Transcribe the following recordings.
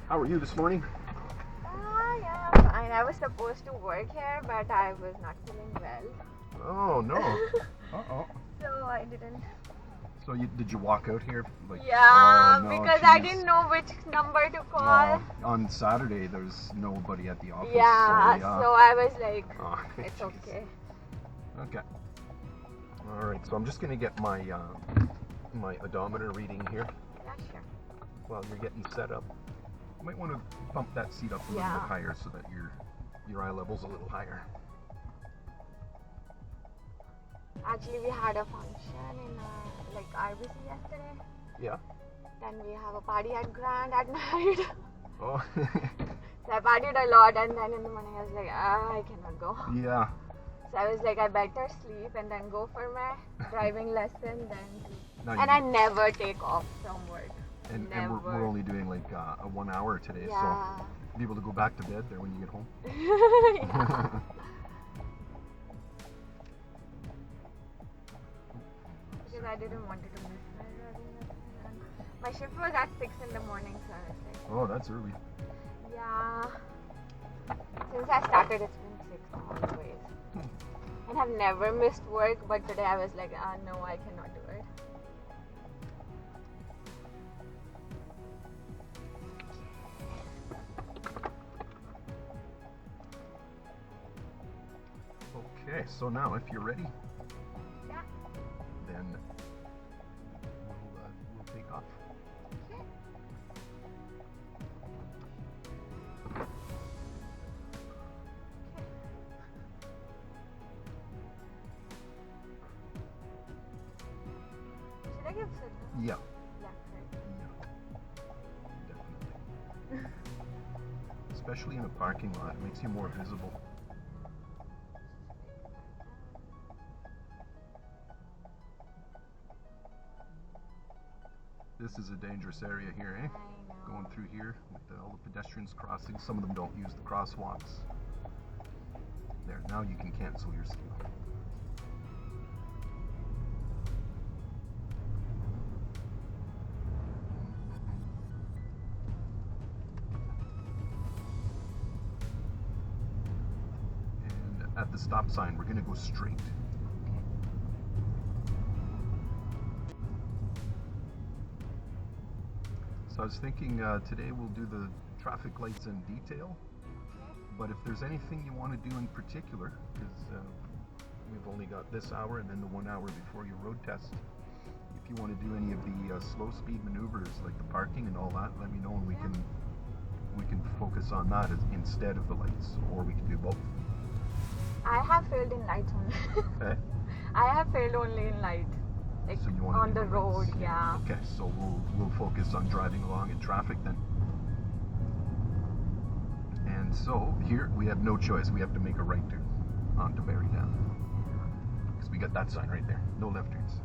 How are you this morning? Yeah, fine. I was supposed to work here, but I was not feeling well. Oh no. Uh-oh. So I didn't. So did you walk out here? Yeah, oh, no, because geez. I didn't know which number to call. On Saturday, there's nobody at the office. Yeah, so I was like, oh, it's geez. okay. Okay. All right. So I'm just gonna get my my odometer reading here Yeah, sure. while you're getting set up. You might want to pump that seat up a little bit higher so that your eye level's a little higher. Actually, we had a function in RBC yesterday. Yeah. Then we have a party at Grand at night. Oh. So I partied a lot, and then in the morning I was like, I cannot go. Yeah. So I was like, I better sleep and then go for my driving lesson. And I never take off from work. And we're only doing like a 1 hour today, yeah. So be able to go back to bed there when you get home. Yeah. Because I didn't want to miss my driving lesson. My shift was at 6 in the morning, so I was like, oh, that's early. yeah. Since I started, it's been 6 always. And I've never missed work, but today I was like, no, I cannot do it. Okay, so now if you're ready, Yeah. then we'll take off. Okay. Should I give signal? Yeah. Yeah, right. Yeah. Definitely. Especially in a parking lot, it makes you more visible. This is a dangerous area here, eh? I know. Going through here with all the pedestrians crossing. Some of them don't use the crosswalks. There, now you can cancel your signal. And at the stop sign, we're going to go straight. So I was thinking today we'll do the traffic lights in detail, but if there's anything you want to do in particular, because we've only got this hour and then the 1 hour before your road test, if you want to do any of the slow speed maneuvers like the parking and all that, let me know and we can focus on that instead of the lights, or we can do both. I have failed in lights only. Eh? I have failed only in light. Like So you want on to do the road, lights. yeah. Okay, so we'll focus on driving along in traffic then. And so here we have no choice. We have to make a right turn onto Barry down. Because we got that sign right there. No left turns. So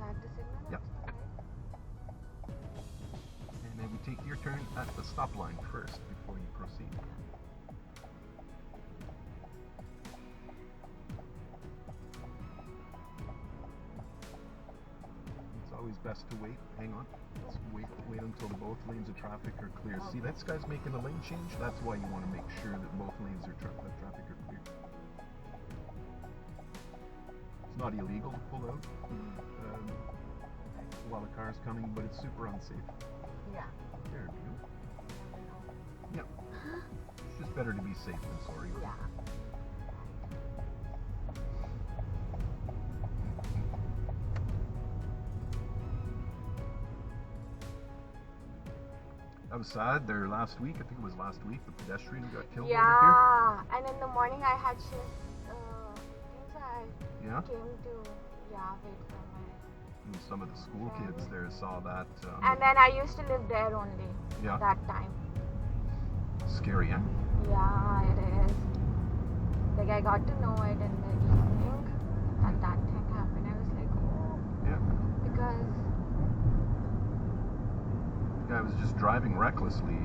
I have to signal? Yep. And then we take your turn at the stop line first before you proceed. It's always best to wait. Hang on. Let's wait until both lanes of traffic are clear. See, this guy's making a lane change. That's why you want to make sure that both lanes of traffic are clear. It's not illegal to pull out while a car's coming, but it's super unsafe. Yeah. There we go. Yeah. It's just better to be safe than sorry. Yeah. That was sad there last week. I think it was last week. The pedestrian got killed over Yeah. And in the morning I had shift. Things I here. Yeah. came to wait for my. And some of the school kids there saw that. And then I used to live there only. Yeah. That time. Scary, eh? Yeah, it is. Like I got to know it in the evening that thing happened. I was like, oh. Yeah. Because. The guy was just driving recklessly.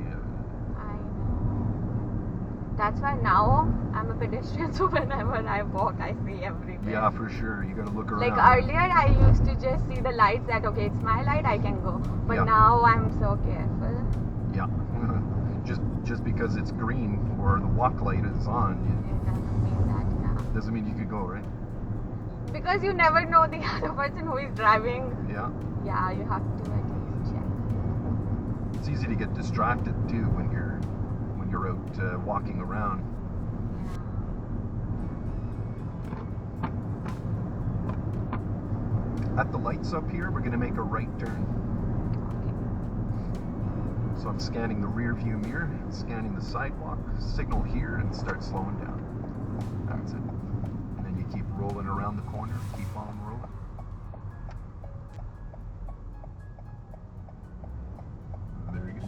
I know. That's why now I'm a pedestrian, so whenever I walk, I see everything. Yeah, for sure. You gotta look around. Like earlier, I used to just see the lights that, okay, it's my light, I can go. But now I'm so careful. Yeah. Just because it's green or the walk light is on, It doesn't mean that, yeah. doesn't mean you could go, right? Because you never know the other person who is driving. Yeah. Yeah, you have to at least check. It's easy to get distracted too when you're out walking around. Yeah. At the lights up here, we're going to make a right turn. So I'm scanning the rear view mirror, scanning the sidewalk, signal here, and start slowing down. That's it. And then you keep rolling around the corner, keep on rolling. Very good.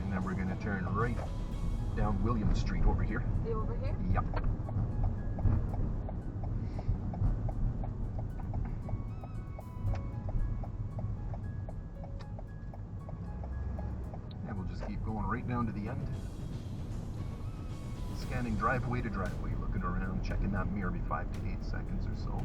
And then we're going to turn right down William Street over here. Over here? Yep. And we'll just keep going right down to the end. Scanning driveway to driveway, looking around, checking that mirror every 5 to 8 seconds or so.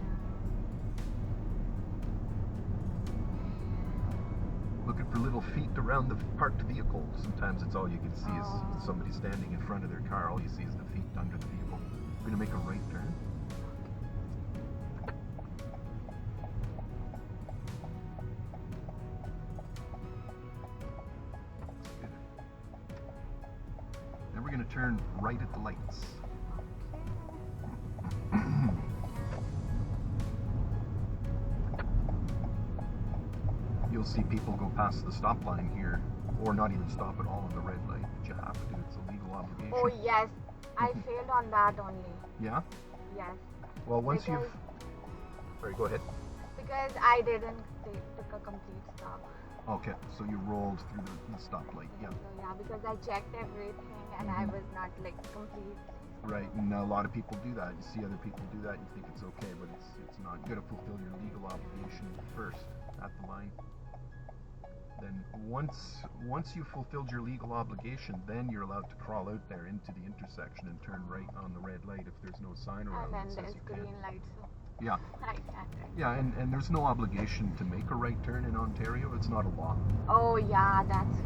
Looking for little feet around the parked vehicle. Sometimes it's all you can see is somebody standing in front of their car. All you see is the feet under the vehicle. We're going to make a right turn. Good. Then we're going to turn right at the lights. You'll see people go past the stop line here, or not even stop at all on the red light, but you have to. It's a legal obligation. Oh yes, I failed on that only. Yeah? Yes. Well, once Because- you've... Sorry, go ahead. Because I didn't take a complete stop. Okay, so you rolled through the stoplight, yeah. So yeah, because I checked everything and I was not like complete. Right, and a lot of people do that. You see other people do that, you think it's okay, but it's not. You gotta fulfill your legal obligation first at the line. Then once you've fulfilled your legal obligation, then you're allowed to crawl out there into the intersection and turn right on the red light if there's no sign around And that then says there's you green can't. light, so Yeah, I can't. yeah, and there's no obligation to make a right turn in Ontario. It's not a law. Oh yeah, that's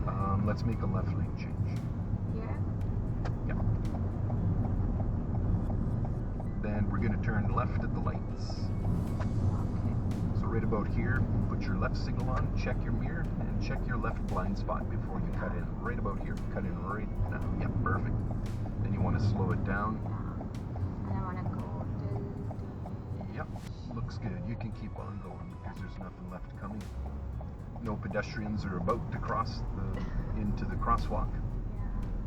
Let's make a left lane change. here. Yeah. Then we're gonna turn left at the lights. Okay. So right about here, put your left signal on, check your mirror, and check your left blind spot before you cut in. Right about here, cut in right now. Yeah, perfect. Then you want to slow it down. And I wanna go till the Yep, looks good. You can keep on going because there's nothing left coming. No pedestrians are about to cross into the crosswalk.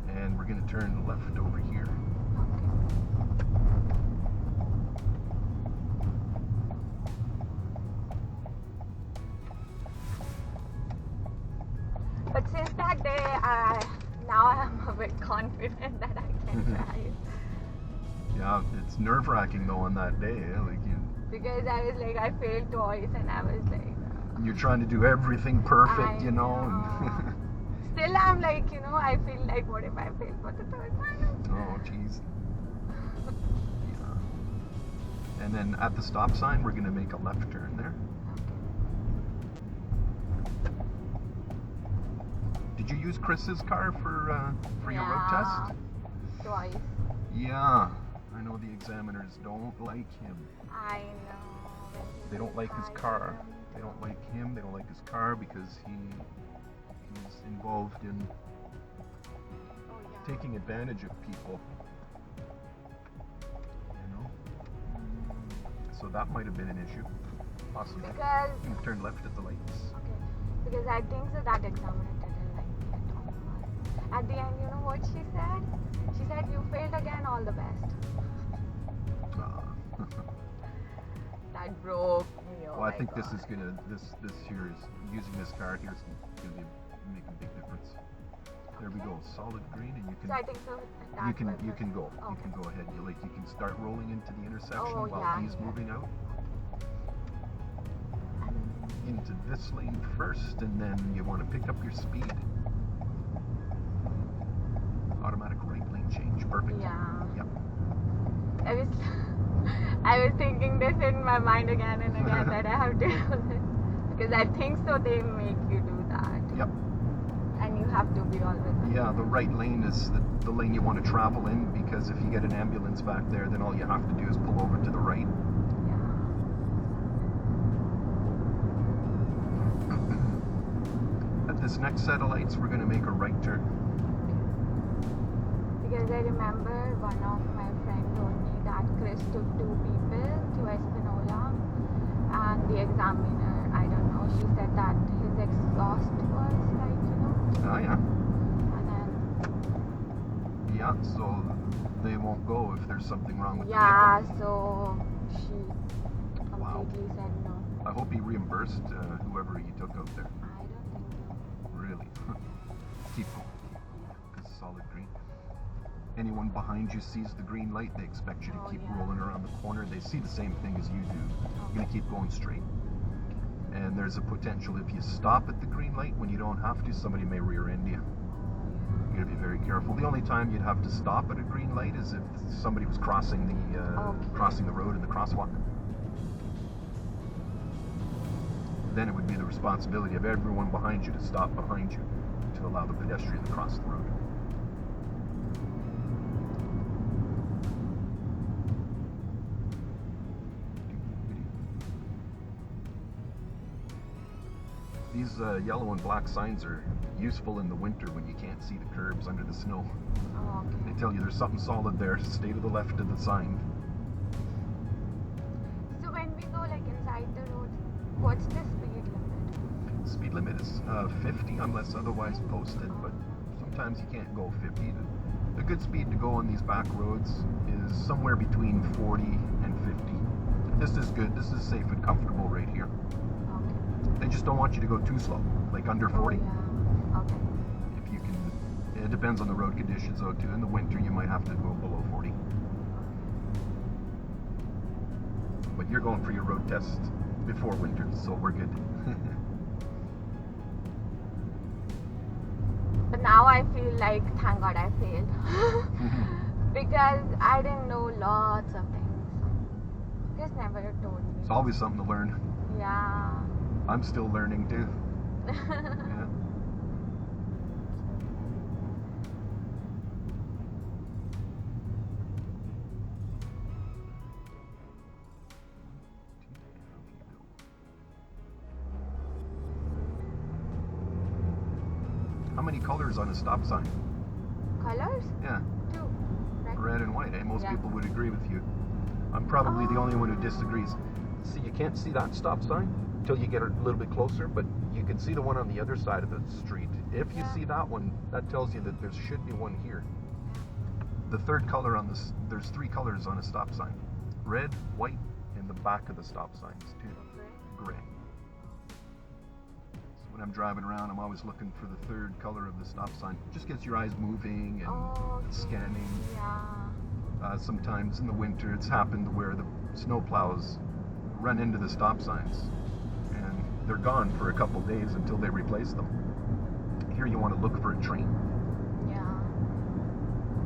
yeah. And we're going to turn left over here. But since that day, now I'm a bit confident that I can drive. Yeah, it's nerve-wracking though on that day. Like Because I was like, I failed twice and I was like... you're trying to do everything perfect, I you know. know. Still I'm like, I feel like, what if I fail for the third time? Oh, jeez. Yeah. And then at the stop sign, we're going to make a left turn there. Did you use Chris's car for your road test? Twice. Yeah. I know the examiners don't like him. I know. They don't like his car. They don't like him. They don't like his car because he's involved in taking advantage of people. You know? So that might have been an issue. Possibly. Because... You turn left at the lights. Okay. Because I think so that examiner didn't like me at all. At the end, you know what she said? She said, you failed again, all the best. That broke me. Oh Well, I my think God. this here is, using this car here is going to make a big difference. There we go, solid green, and you So I think so. That can was- you can go. You Okay. can go ahead. You can start rolling into the intersection Oh, while yeah, he's yeah. moving out. Into this lane first, and then you want to pick up your speed. Automatic right lane change. Perfect. Yeah. Yep. I was thinking this in my mind again and again that I have to do this. Because I think so they make you do that. Yep. And lane you have to be always on. Yeah, the right lane is the lane you want to travel in, because if you get an ambulance back there, then all you have to do is pull over to the right. At this next set of lights, we're going to make a right turn. Because I remember one of my friends told me that Chris took 2 people to Espanola, and the examiner, I don't know, she said that his exhaust was like, Ah, yeah. and then Yeah, so they won't go if there's something wrong with the yeah, vehicle. so she Wow. completely said no. I hope he reimbursed whoever he took out there. I don't think so. Really. Keep going. Because solid green. Anyone behind you sees the green light, they expect you to keep rolling around the corner. They see the same thing as you do. You're going to keep going straight. And there's a potential if you stop at the green light when you don't have to, somebody may rear end you. You got to be very careful. The only time you'd have to stop at a green light is if somebody was crossing the road in the crosswalk. Then it would be the responsibility of everyone behind you to stop behind you to allow the pedestrian to cross the road. These yellow and black signs are useful in the winter when you can't see the curbs under the snow. Oh, okay. They tell you there's something solid there, stay to the left of the sign. So when we go like inside the road, what's the speed limit? Speed limit is 50 unless otherwise posted, but sometimes you can't go 50. The good speed to go on these back roads is somewhere between 40 and 50. This is good, this is safe and comfortable right here. They just don't want you to go too slow, like under 40. Oh, yeah. Okay. If you can, it depends on the road conditions though too. In the winter you might have to go below 40. But you're going for your road test before winter, so we're good. But now I feel like, thank God I failed. Because I didn't know lots of things. Just never told me. It's always something to learn. Yeah. I'm still learning too. Yeah. How many colors on a stop sign? Colors? Yeah, 2. Right? red and white. Most Yeah. people would agree with you. I'm probably the only one who disagrees. See, you can't see that stop sign until you get a little bit closer, but you can see the one on the other side of the street. If you see that one, that tells you that there should be one here. The third color on this, there's 3 colors on a stop sign. Red, white, and the back of the stop signs too. Gray. So when I'm driving around, I'm always looking for the third color of the stop sign. Just gets your eyes moving and scanning. Yeah. Sometimes in the winter, it's happened where the snowplows run into the stop signs and they're gone for a couple days until they replace them. Here you want to look for a train. Yeah.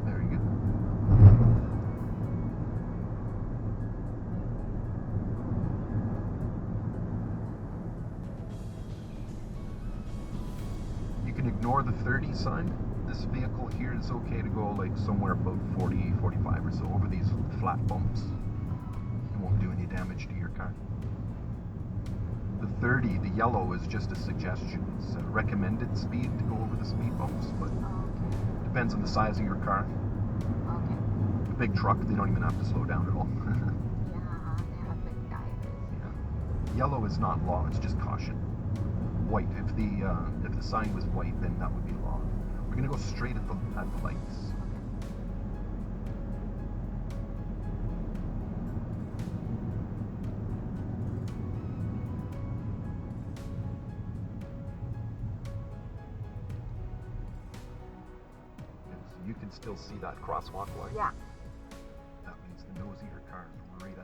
Very good. You can ignore the 30 sign. This vehicle here is okay to go like somewhere about 40, 45 or so over these flat bumps. It won't do any damage to your car. The 30, the yellow, is just a suggestion. It's a recommended speed to go over the speed bumps, but depends on the size of your car. Okay. The big truck, they don't even have to slow down at all. Yeah, they have big tires. Yeah. Yellow is not law, it's just caution. White, if the sign was white, then that would be law. We're gonna go straight at the lights. You can still see that crosswalk light. Yeah. That means the nose of your car is right